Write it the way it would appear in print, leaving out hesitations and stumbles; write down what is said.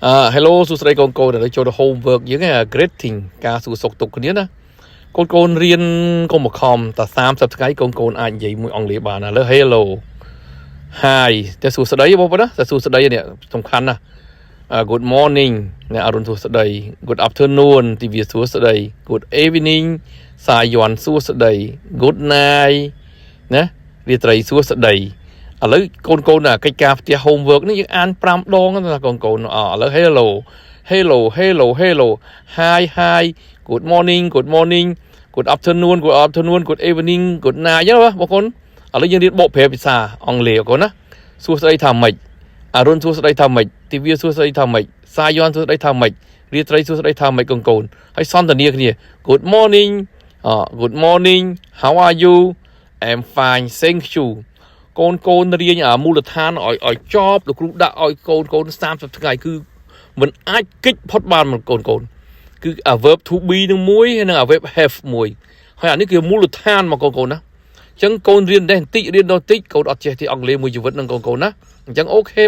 Hello សួស្តីកូនដែលចូល homework យើងឯង greeting ការសួរសុខទុក្ខគ្នាណាកូនរៀនកុំបខំតែ30ថ្ងៃកូនអាចនិយាយមួយអង់គ្លេសបានណាលើ Hello Hi តែសួស្តីបងប្អូនណាតែសួស្តីនេះសំខាន់ណាGood morning អ្នកអរុនសួស្តី Good afternoon ទិវាសួស្តី Good evening សាយ័ន្តសួស្តី Good night ណារាត្រីសួស្តីឥឡូវកូនណាកិច្ចការផ្ទះ homework នេះយើងអាន5ដងណាកូនឥឡូវ hello hi good morning good afternoon good evening good night ចឹងណាបងប្អូនឥឡូវយើងរៀនបកប្រែភាសាអង់គ្លេសកូនណាសួស្តីថាម៉េចអរុនសួស្តីថាម៉េចទិវាសួស្តីថាម៉េចសាយ័ន្តសួស្តីថាម៉េចរាត្រីសួស្តីថាម៉េចកូនហើយសន្ទនាគ្នា good morning how are you I'm fine thank youកូនរៀនមូលដ្ឋានឲ្យចប់លោកគ្រូដាក់ឲ្យកូន30ថ្ងៃគឺមិនអាចគេចផុតបានកូនគឺ verb to be នឹងមួយហើយនឹង verb have មួយហើយអានេះគឺមូលដ្ឋានមកកូនណាអញ្ចឹងកូនរៀនតែបន្តិចរៀនដល់បន្តិចកូនអត់ចេះទេអង់គ្លេសមួយជីវិតនឹងកូនណាអញ្ចឹងអូខេ